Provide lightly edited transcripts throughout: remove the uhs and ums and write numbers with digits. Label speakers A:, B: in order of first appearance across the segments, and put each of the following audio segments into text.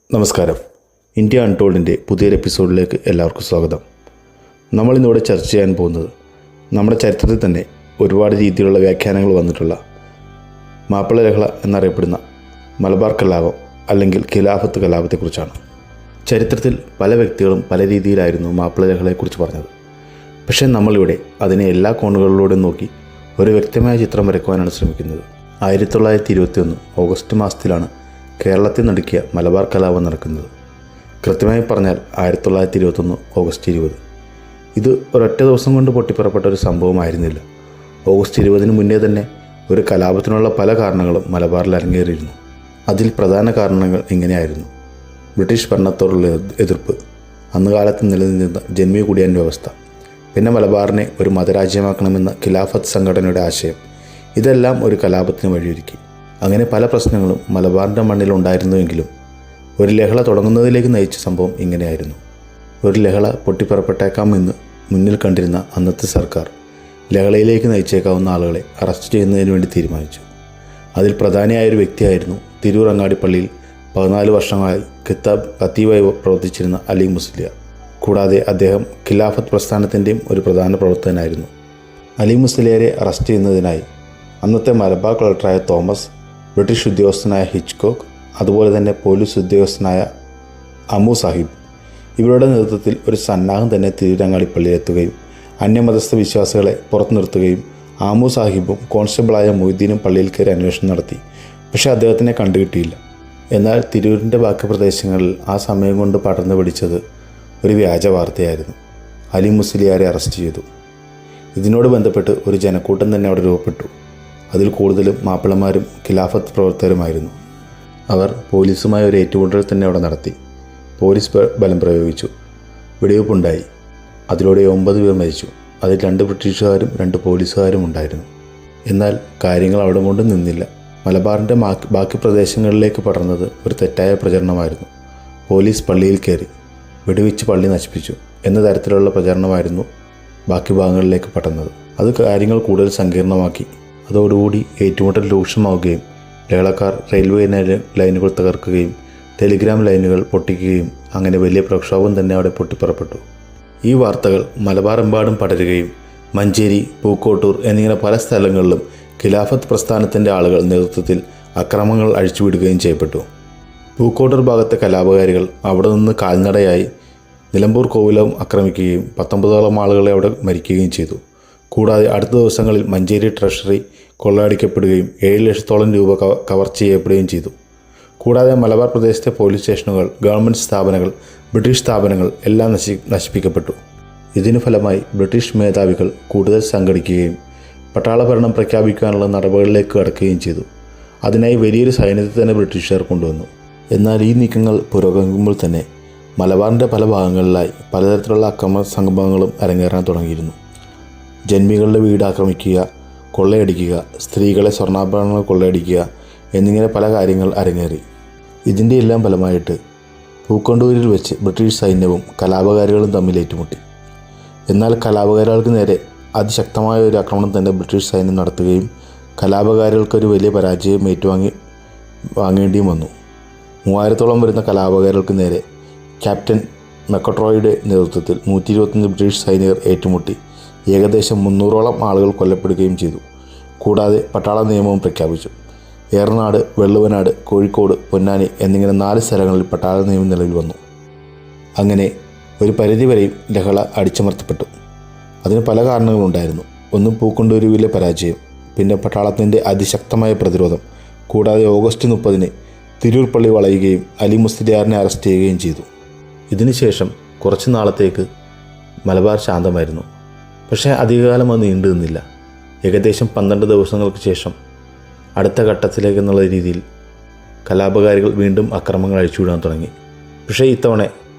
A: നമസ്കാരം. ഇന്ത്യ അൺടോൾഡിൻ്റെ പുതിയൊരു എപ്പിസോഡിലേക്ക് എല്ലാവർക്കും സ്വാഗതം. നമ്മളിന്നിവിടെ ചർച്ച ചെയ്യാൻ പോകുന്നത് നമ്മുടെ ചരിത്രത്തിൽ തന്നെ ഒരുപാട് രീതിയിലുള്ള വ്യാഖ്യാനങ്ങൾ വന്നിട്ടുള്ള മാപ്പിള ലഹള എന്നറിയപ്പെടുന്ന മലബാർ കലാപം അല്ലെങ്കിൽ ഖിലാഫത്ത് കലാപത്തെക്കുറിച്ചാണ്. ചരിത്രത്തിൽ പല വ്യക്തികളും പല രീതിയിലായിരുന്നു മാപ്പിള ലഹളയെക്കുറിച്ച് പറഞ്ഞത്. പക്ഷേ നമ്മളിവിടെ അതിനെ എല്ലാ കോണുകളിലൂടെ നോക്കി ഒരു വ്യക്തമായ ചിത്രം വരയ്ക്കുവാനാണ് ശ്രമിക്കുന്നത്. 1921 ഓഗസ്റ്റ് മാസത്തിലാണ് കേരളത്തിൽ നടുക്കിയ മലബാർ കലാപം നടക്കുന്നത്. കൃത്യമായി പറഞ്ഞാൽ 1921 ഓഗസ്റ്റ് 20. ഇത് ഒരൊറ്റ ദിവസം കൊണ്ട് പൊട്ടിപ്പുറപ്പെട്ട ഒരു സംഭവമായിരുന്നില്ല. ഓഗസ്റ്റ് 20 മുന്നേ തന്നെ ഒരു കലാപത്തിനുള്ള പല കാരണങ്ങളും മലബാറിൽ അരങ്ങേറിയിരുന്നു. അതിൽ പ്രധാന കാരണങ്ങൾ ഇങ്ങനെയായിരുന്നു: ബ്രിട്ടീഷ് ഭരണത്തോടുള്ള എതിർപ്പ്, അന്നുകാലത്ത് നിലനിന്നിരുന്ന ജന്മി കുടിയാൻ വ്യവസ്ഥ, പിന്നെ മലബാറിനെ ഒരു മതരാജ്യമാക്കണമെന്ന ഖിലാഫത്ത് സംഘടനയുടെ ആശയം. ഇതെല്ലാം ഒരു കലാപത്തിന് വഴിയൊരുക്കി. അങ്ങനെ പല പ്രശ്നങ്ങളും മലബാറിൻ്റെ മണ്ണിൽ ഉണ്ടായിരുന്നുവെങ്കിലും ഒരു ലഹള തുടങ്ങുന്നതിലേക്ക് നയിച്ച സംഭവം ഇങ്ങനെയായിരുന്നു. ഒരു ലഹള പൊട്ടിപ്പുറപ്പെട്ടേക്കാമെന്ന് മുന്നിൽ കണ്ടിരുന്ന അന്നത്തെ സർക്കാർ ലഹളയിലേക്ക് നയിച്ചേക്കാവുന്ന ആളുകളെ അറസ്റ്റ് ചെയ്യുന്നതിന് വേണ്ടി തീരുമാനിച്ചു. അതിൽ പ്രധാനിയായൊരു വ്യക്തിയായിരുന്നു തിരൂർ അങ്ങാടിപ്പള്ളിയിൽ 14 വർഷമായി ഖത്തീബായി പ്രവർത്തിച്ചിരുന്ന അലി മുസ്ലിയാർ. കൂടാതെ അദ്ദേഹം ഖിലാഫത്ത് പ്രസ്ഥാനത്തിൻ്റെയും ഒരു പ്രധാന പ്രവർത്തകനായിരുന്നു. അലി മുസ്ലിയാരെ അറസ്റ്റ് ചെയ്യുന്നതിനായി അന്നത്തെ മലബാർ കളക്ടറായ തോമസ്, ബ്രിട്ടീഷ് ഉദ്യോഗസ്ഥനായ ഹിച്ച്കോക്ക്, അതുപോലെ തന്നെ പോലീസ് ഉദ്യോഗസ്ഥനായ അമു സാഹിബ്, ഇവരുടെ നേതൃത്വത്തിൽ ഒരു സന്നാഹം തന്നെ തിരൂരങ്ങാടിപ്പള്ളിയിലെത്തുകയും അന്യമതസ്ഥ വിശ്വാസികളെ പുറത്തു നിർത്തുകയും ആമു സാഹിബും കോൺസ്റ്റബിളായ മൊയ്തീനും പള്ളിയിൽ കയറി അന്വേഷണം നടത്തി. പക്ഷേ അദ്ദേഹത്തിനെ കണ്ടുകിട്ടിയില്ല. എന്നാൽ തിരൂരിൻ്റെ ബാക്കി പ്രദേശങ്ങളിൽ ആ സമയം കൊണ്ട് പടർന്നു പിടിച്ചത് ഒരു വ്യാജ വാർത്തയായിരുന്നു. അലി മുസ്ലിയാരെ അറസ്റ്റ് ചെയ്തു. ഇതിനോട് ബന്ധപ്പെട്ട് ഒരു ജനക്കൂട്ടം തന്നെ അവിടെ രൂപപ്പെട്ടു. അതിൽ കൂടുതലും മാപ്പിളമാരും ഖിലാഫത്ത് പ്രവർത്തകരുമായിരുന്നു. അവർ പോലീസുമായി ഒരു ഏറ്റുമുട്ടൽ തന്നെ അവിടെ നടത്തി. പോലീസ് ബലം പ്രയോഗിച്ചു. വെടിവെപ്പുണ്ടായി. അതിലൂടെ 9 പേർ മരിച്ചു. അതിൽ 2 ബ്രിട്ടീഷുകാരും 2 പോലീസുകാരും ഉണ്ടായിരുന്നു. എന്നാൽ കാര്യങ്ങൾ അവിടെ കൊണ്ട് നിന്നില്ല. മലബാറിൻ്റെ ബാക്കി പ്രദേശങ്ങളിലേക്ക് പടർന്നത് ഒരു തെറ്റായ പ്രചരണമായിരുന്നു. പോലീസ് പള്ളിയിൽ കയറി വെടിവെച്ച് പള്ളി നശിപ്പിച്ചു എന്ന തരത്തിലുള്ള പ്രചരണമായിരുന്നു ബാക്കി ഭാഗങ്ങളിലേക്ക് പടർന്നത്. അത് കാര്യങ്ങൾ കൂടുതൽ സങ്കീർണമാക്കി. അതോടുകൂടി ഏറ്റുമുട്ടൽ രൂക്ഷമാവുകയും ലഹളക്കാർ റെയിൽവേ ലൈനുകൾ തകർക്കുകയും ടെലിഗ്രാം ലൈനുകൾ പൊട്ടിക്കുകയും അങ്ങനെ വലിയ പ്രക്ഷോഭം തന്നെ അവിടെ പൊട്ടിപ്പുറപ്പെട്ടു. ഈ വാർത്തകൾ മലബാറെമ്പാടും പടരുകയും മഞ്ചേരി, പൂക്കോട്ടൂർ എന്നിങ്ങനെ പല സ്ഥലങ്ങളിലും ഖിലാഫത്ത് പ്രസ്ഥാനത്തിൻ്റെ ആളുകൾ നേതൃത്വത്തിൽ അക്രമങ്ങൾ അഴിച്ചുവിടുകയും ചെയ്യപ്പെട്ടു. പൂക്കോട്ടൂർ ഭാഗത്തെ കലാപകാരികൾ അവിടെ നിന്ന് കാൽനടയായി നിലമ്പൂർ കോവിലകം ആക്രമിക്കുകയും 19ഓളം ആളുകളെ അവിടെ മരിക്കുകയും ചെയ്തു. കൂടാതെ അടുത്ത ദിവസങ്ങളിൽ മഞ്ചേരി ട്രഷറി കൊള്ളയടിക്കപ്പെടുകയും 7 ലക്ഷത്തോളം രൂപ കവർച്ച ചെയ്യപ്പെടുകയും ചെയ്തു. കൂടാതെ മലബാർ പ്രദേശത്തെ പോലീസ് സ്റ്റേഷനുകൾ, ഗവൺമെൻറ് സ്ഥാപനങ്ങൾ, ബ്രിട്ടീഷ് സ്ഥാപനങ്ങൾ എല്ലാം നശിപ്പിക്കപ്പെട്ടു. ഇതിനു ഫലമായി ബ്രിട്ടീഷ് മേധാവികൾ കൂടുതൽ സംഘടിക്കുകയും പട്ടാള ഭരണം പ്രഖ്യാപിക്കാനുള്ള നടപടികളിലേക്ക് കടക്കുകയും ചെയ്തു. അതിനായി വലിയൊരു സൈന്യത്തെ തന്നെ ബ്രിട്ടീഷുകാർ കൊണ്ടുവന്നു. എന്നാൽ ഈ നീക്കങ്ങൾ പുരോഗമിക്കുമ്പോൾ തന്നെ മലബാറിൻ്റെ പല ഭാഗങ്ങളിലായി പലതരത്തിലുള്ള അക്രമ സംഭവങ്ങളും അരങ്ങേറാൻ തുടങ്ങിയിരുന്നു. ജന്മികളുടെ വീട് ആക്രമിക്കുക, കൊള്ളയടിക്കുക, സ്ത്രീകളെ സ്വർണ്ണാഭരണങ്ങൾ കൊള്ളയടിക്കുക എന്നിങ്ങനെ പല കാര്യങ്ങൾ അരങ്ങേറി. ഇതിൻ്റെ എല്ലാം ഫലമായിട്ട് പൂക്കണ്ടൂരിൽ വെച്ച് ബ്രിട്ടീഷ് സൈന്യവും കലാപകാരികളും തമ്മിൽ ഏറ്റുമുട്ടി. എന്നാൽ കലാപകാരികൾക്ക് നേരെ അതിശക്തമായ ഒരു ആക്രമണം തന്നെ ബ്രിട്ടീഷ് സൈന്യം നടത്തുകയും കലാപകാരികൾക്കൊരു വലിയ പരാജയം വാങ്ങേണ്ടിയും വന്നു. 3000ഓളം വരുന്ന കലാപകാരികൾക്ക് നേരെ ക്യാപ്റ്റൻ മെക്കട്രോയുടെ നേതൃത്വത്തിൽ 125 ബ്രിട്ടീഷ് സൈനികർ ഏറ്റുമുട്ടി. ഏകദേശം 300ഓളം ആളുകൾ കൊല്ലപ്പെടുകയും ചെയ്തു. കൂടാതെ പട്ടാള നിയമവും പ്രഖ്യാപിച്ചു. ഏറനാട്, വെള്ളുവനാട്, കോഴിക്കോട്, പൊന്നാനി എന്നിങ്ങനെ 4 സ്ഥലങ്ങളിൽ പട്ടാള നിയമം നിലവിൽ വന്നു. അങ്ങനെ ഒരു പരിധിവരെയും ലഹള അടിച്ചമർത്തപ്പെട്ടു. അതിന് പല കാരണങ്ങളുണ്ടായിരുന്നു. ഒന്ന് പൂക്കണ്ടൂരിലെ പരാജയം, പിന്നെ പട്ടാളത്തിൻ്റെ അതിശക്തമായ പ്രതിരോധം. കൂടാതെ ഓഗസ്റ്റ് 30 തിരൂർ പള്ളി വളയുകയും അലി മുസ്ലിയാറിനെ അറസ്റ്റ് ചെയ്യുകയും ചെയ്തു. ഇതിനുശേഷം കുറച്ച് നാളത്തേക്ക് മലബാർ ശാന്തമായിരുന്നു. പക്ഷേ അധികകാലം അത് നീണ്ടു നിന്നില്ല. ഏകദേശം 12 ദിവസങ്ങൾക്ക് ശേഷം അടുത്ത ഘട്ടത്തിലേക്കെന്നുള്ള രീതിയിൽ കലാപകാരികൾ വീണ്ടും അക്രമങ്ങൾ അഴിച്ചുവിടാൻ തുടങ്ങി. പക്ഷേ ഇത്തവണ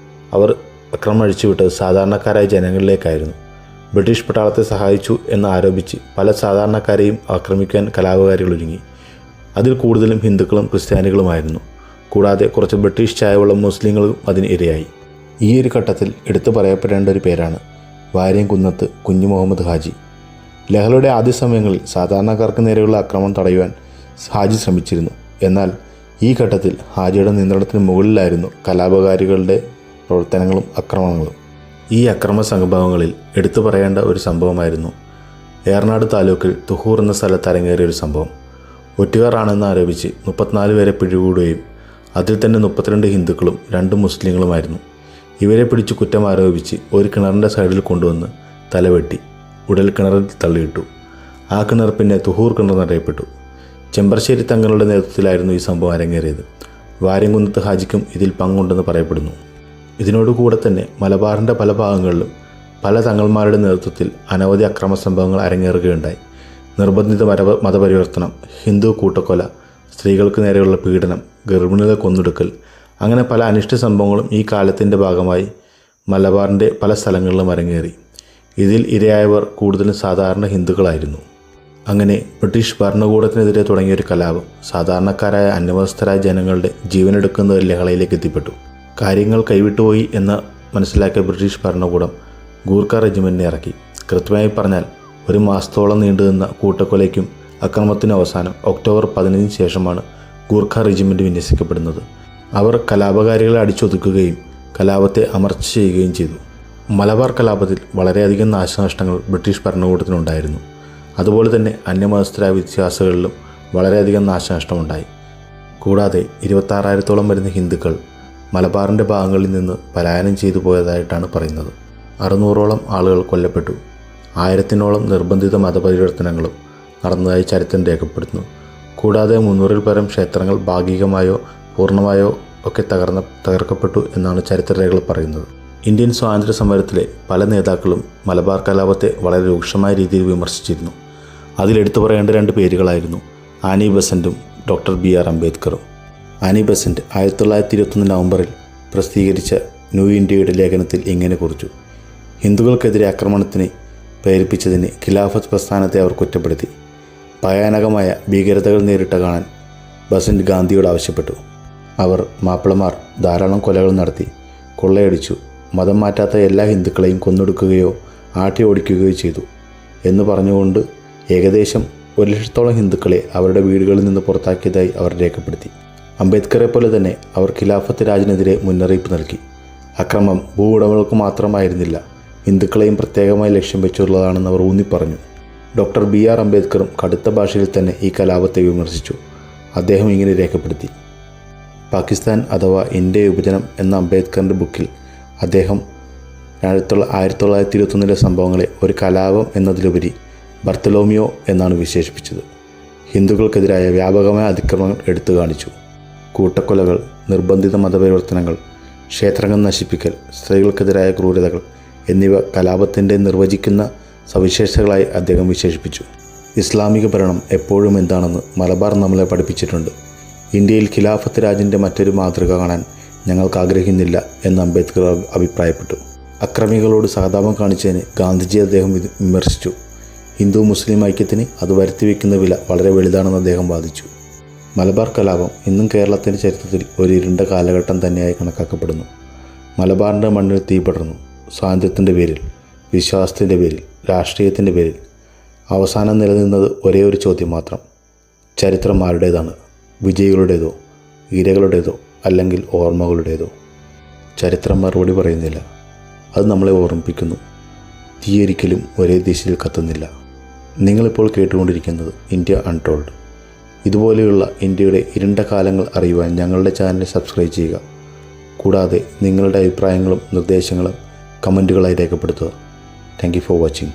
A: അവർ അക്രമം അഴിച്ചുവിട്ടത് സാധാരണക്കാരായ ജനങ്ങളിലേക്കായിരുന്നു. ബ്രിട്ടീഷ് പട്ടാളത്തെ സഹായിച്ചു എന്ന് ആരോപിച്ച് പല സാധാരണക്കാരെയും ആക്രമിക്കാൻ കലാപകാരികൾ ഒരുങ്ങി. അതിൽ കൂടുതലും ഹിന്ദുക്കളും ക്രിസ്ത്യാനികളുമായിരുന്നു. കൂടാതെ കുറച്ച് ബ്രിട്ടീഷ് ചായവുള്ള മുസ്ലിങ്ങളും അതിന് ഇരയായി. ഈ ഒരു ഘട്ടത്തിൽ എടുത്തു പറയപ്പെടേണ്ട ഒരു പേരാണ് വാര്യംകുന്നത്ത് കുഞ്ഞു മുഹമ്മദ് ഹാജി. ലഹളയുടെ ആദ്യ സമയങ്ങളിൽ സാധാരണക്കാർക്ക് നേരെയുള്ള ആക്രമണം തടയുവാൻ ഹാജി ശ്രമിച്ചിരുന്നു. എന്നാൽ ഈ ഘട്ടത്തിൽ ഹാജിയുടെ നിയന്ത്രണത്തിന് മുകളിലായിരുന്നു കലാപകാരികളുടെ പ്രവർത്തനങ്ങളും ആക്രമണങ്ങളും. ഈ അക്രമ സംഭവങ്ങളിൽ എടുത്തു പറയേണ്ട ഒരു സംഭവമായിരുന്നു ഏറനാട് താലൂക്കിൽ തുഹൂർ എന്ന സ്ഥലത്ത് അരങ്ങേറിയ ഒരു സംഭവം. ഒറ്റുകാരാണെന്ന് ആരോപിച്ച് 34 പേരെ പിടികൂടുകയും അതിൽ തന്നെ 32 ഹിന്ദുക്കളും 2 മുസ്ലിങ്ങളുമായിരുന്നു. ഇവരെ പിടിച്ച് കുറ്റം ആരോപിച്ച് ഒരു കിണറിൻ്റെ സൈഡിൽ കൊണ്ടുവന്ന് തലവെട്ടി ഉടൽ കിണറിൽ തള്ളിയിട്ടു. ആ കിണർ പിന്നെ തുഹൂർ കിണർ എന്നറിയപ്പെട്ടു. ചെമ്പർശ്ശേരി തങ്ങളുടെ നേതൃത്വത്തിലായിരുന്നു ഈ സംഭവം അരങ്ങേറിയത്. വാര്യംകുന്നത്ത് ഹാജിക്കും ഇതിൽ പങ്കുണ്ടെന്ന് പറയപ്പെടുന്നു. ഇതിനോടുകൂടെ തന്നെ മലബാറിൻ്റെ പല ഭാഗങ്ങളിലും പല തങ്ങൾമാരുടെ നേതൃത്വത്തിൽ അനവധി അക്രമ സംഭവങ്ങൾ അരങ്ങേറുകയുണ്ടായി. നിർബന്ധിത മതപരിവർത്തനം, ഹിന്ദു കൂട്ടക്കൊല, സ്ത്രീകൾക്ക് നേരെയുള്ള പീഡനം, ഗർഭിണികളെ കൊന്നൊടുക്കൽ, അങ്ങനെ പല അനിഷ്ട സംഭവങ്ങളും ഈ കാലത്തിൻ്റെ ഭാഗമായി മലബാറിൻ്റെ പല സ്ഥലങ്ങളിലും അരങ്ങേറി. ഇതിൽ ഇരയായവർ കൂടുതലും സാധാരണ ഹിന്ദുക്കളായിരുന്നു. അങ്ങനെ ബ്രിട്ടീഷ് ഭരണകൂടത്തിനെതിരെ തുടങ്ങിയൊരു കലാപം സാധാരണക്കാരായ അന്യവസ്ഥരായ ജനങ്ങളുടെ ജീവനെടുക്കുന്ന ഒരു ലഹളയിലേക്ക് എത്തിപ്പെട്ടു. കാര്യങ്ങൾ കൈവിട്ടുപോയി എന്ന് മനസ്സിലാക്കിയ ബ്രിട്ടീഷ് ഭരണകൂടം ഗൂർഖ റെജിമെൻറ്റിനെ ഇറക്കി. കൃത്യമായി പറഞ്ഞാൽ 1 മാസത്തോളം നീണ്ടുനിന്ന കൂട്ടക്കൊലയ്ക്കും അക്രമത്തിനും അവസാനം ഒക്ടോബർ 15 ശേഷമാണ് ഗൂർഖ റെജിമെൻറ്റ് വിന്യസിക്കപ്പെടുന്നത്. അവർ കലാപകാരികളെ അടിച്ചൊതുക്കുകയും കലാപത്തെ അമർച്ച ചെയ്യുകയും ചെയ്തു. മലബാർ കലാപത്തിൽ വളരെയധികം നാശനഷ്ടങ്ങൾ ബ്രിട്ടീഷ് ഭരണകൂടത്തിനുണ്ടായിരുന്നു. അതുപോലെ തന്നെ അന്യമതസ്ഥരായ വിശ്വാസികളിലും വളരെയധികം നാശനഷ്ടമുണ്ടായി. കൂടാതെ 26,000-ഓളം വരുന്ന ഹിന്ദുക്കൾ മലബാറിൻ്റെ ഭാഗങ്ങളിൽ നിന്ന് പലായനം ചെയ്തു പോയതായിട്ടാണ് പറയുന്നത്. 600-ഓളം ആളുകൾ കൊല്ലപ്പെട്ടു. 1000-ഓളം നിർബന്ധിത മതപരിവർത്തനങ്ങളും നടന്നതായി ചരിത്രം രേഖപ്പെടുത്തുന്നു. കൂടാതെ 300-ൽ പരം ക്ഷേത്രങ്ങൾ ഭാഗികമായോ പൂർണ്ണമായോ ഒക്കെ തകർക്കപ്പെട്ടു എന്നാണ് ചരിത്രരേഖകൾ പറയുന്നത്. ഇന്ത്യൻ സ്വാതന്ത്ര്യ സമരത്തിലെ പല നേതാക്കളും മലബാർ കലാപത്തെ വളരെ രൂക്ഷമായ രീതിയിൽ വിമർശിച്ചിരുന്നു. അതിലെടുത്തു പറയേണ്ട 2 പേരുകളായിരുന്നു ആനി ബസന്റും ഡോക്ടർ BR അംബേദ്കറും. ആനി ബസന്റ് 1921 നവംബറിൽ പ്രസിദ്ധീകരിച്ച ന്യൂ ഇന്ത്യയുടെ ലേഖനത്തിൽ ഇങ്ങനെ കുറിച്ചു: ഹിന്ദുക്കൾക്കെതിരെ ആക്രമണത്തിന് പ്രേരിപ്പിച്ചതിന് ഖിലാഫത്ത് പ്രസ്ഥാനത്തെ അവർ കുറ്റപ്പെടുത്തി. ഭയാനകമായ ഭീകരതകൾ നേരിട്ട കാണാൻ ബസന്റ് ഗാന്ധിയോട് ആവശ്യപ്പെട്ടു. അവർ മാപ്പിളമാർ ധാരാളം കൊലകൾ നടത്തി, കൊള്ളയടിച്ചു, മതം മാറ്റാത്ത എല്ലാ ഹിന്ദുക്കളെയും കൊന്നൊടുക്കുകയോ ആട്ടി ഓടിക്കുകയോ ചെയ്തു എന്ന് പറഞ്ഞുകൊണ്ട് ഏകദേശം 1,00,000-ഓളം ഹിന്ദുക്കളെ അവരുടെ വീടുകളിൽ നിന്ന് പുറത്താക്കിയതായി അവർ രേഖപ്പെടുത്തി. അംബേദ്കറെ പോലെ തന്നെ അവർ ഖിലാഫത്ത് രാജിനെതിരെ മുന്നറിയിപ്പ് നൽകി. അക്രമം ഭൂവുടമകൾക്ക് മാത്രമായിരുന്നില്ല, ഹിന്ദുക്കളെയും പ്രത്യേകമായി ലക്ഷ്യം വെച്ചുള്ളതാണെന്ന് അവർ ഊന്നിപ്പറഞ്ഞു. ഡോക്ടർ BR അംബേദ്കറും കടുത്ത ഭാഷയിൽ തന്നെ ഈ കലാപത്തെ വിമർശിച്ചു. അദ്ദേഹം ഇങ്ങനെ രേഖപ്പെടുത്തി: പാകിസ്ഥാൻ അഥവാ ഇന്ത്യ വിഭജനം എന്ന അംബേദ്കറിൻ്റെ ബുക്കിൽ അദ്ദേഹം 1921 സംഭവങ്ങളെ ഒരു കലാപം എന്നതിലുപരി ബർത്തലോമിയോ എന്നാണ് വിശേഷിപ്പിച്ചത്. ഹിന്ദുക്കൾക്കെതിരായ വ്യാപകമായ അതിക്രമങ്ങൾ എടുത്തു കാണിച്ചു. കൂട്ടക്കൊലകൾ, നിർബന്ധിത മതപരിവർത്തനങ്ങൾ, ക്ഷേത്രങ്ങൾ നശിപ്പിക്കൽ, സ്ത്രീകൾക്കെതിരായ ക്രൂരതകൾ എന്നിവ കലാപത്തിൻ്റെ നിർവചിക്കുന്ന സവിശേഷതകളായി അദ്ദേഹം വിശേഷിപ്പിച്ചു. ഇസ്ലാമിക ഭരണം എപ്പോഴും എന്താണെന്ന് മലബാർ നമ്മളെ പഠിപ്പിച്ചിട്ടുണ്ട്. ഇന്ത്യയിൽ ഖിലാഫത്ത് രാജിൻ്റെ മറ്റൊരു മാതൃക കാണാൻ ഞങ്ങൾക്ക് ആഗ്രഹിക്കുന്നില്ല എന്ന് അംബേദ്കർ അഭിപ്രായപ്പെട്ടു. അക്രമികളോട് സഹതാപം കാണിച്ചതിന് ഗാന്ധിജിയെ അദ്ദേഹം വിമർശിച്ചു. ഹിന്ദു മുസ്ലിം ഐക്യത്തിന് അത് വരുത്തിവെക്കുന്ന വില വളരെ വലുതാണെന്ന് അദ്ദേഹം വാദിച്ചു. മലബാർ കലാപം ഇന്നും കേരളത്തിൻ്റെ ചരിത്രത്തിൽ ഒരു ഇരുണ്ട കാലഘട്ടം തന്നെയായി കണക്കാക്കപ്പെടുന്നു. മലബാറിൻ്റെ മണ്ണിൽ തീ പടർന്നു. സ്വാതന്ത്ര്യത്തിൻ്റെ പേരിൽ, വിശ്വാസത്തിൻ്റെ പേരിൽ, രാഷ്ട്രീയത്തിൻ്റെ പേരിൽ. അവസാനം നിലനിന്നത് ഒരേ ഒരു ചോദ്യം മാത്രം: ചരിത്രം ആരുടേതാണ്? വിജയികളുടേതോ, ഇരകളുടേതോ, അല്ലെങ്കിൽ ഓർമ്മകളുടേതോ? ചരിത്രം മറുപടി പറയുന്നില്ല. അത് നമ്മളെ ഓർമ്മിപ്പിക്കുന്നു: തീയൊരിക്കലും ഒരേ ദിശയിൽ കത്തുന്നില്ല. നിങ്ങളിപ്പോൾ കേട്ടുകൊണ്ടിരിക്കുന്നത് ഇന്ത്യ അൺടോൾഡ്. ഇതുപോലെയുള്ള ഇന്ത്യയുടെ ഇരുണ്ട കാലങ്ങൾ അറിയുവാൻ ഞങ്ങളുടെ ചാനൽ സബ്സ്ക്രൈബ് ചെയ്യുക. കൂടാതെ നിങ്ങളുടെ അഭിപ്രായങ്ങളും നിർദ്ദേശങ്ങളും കമൻറ്റുകളായി രേഖപ്പെടുത്തുക. Thank you for watching.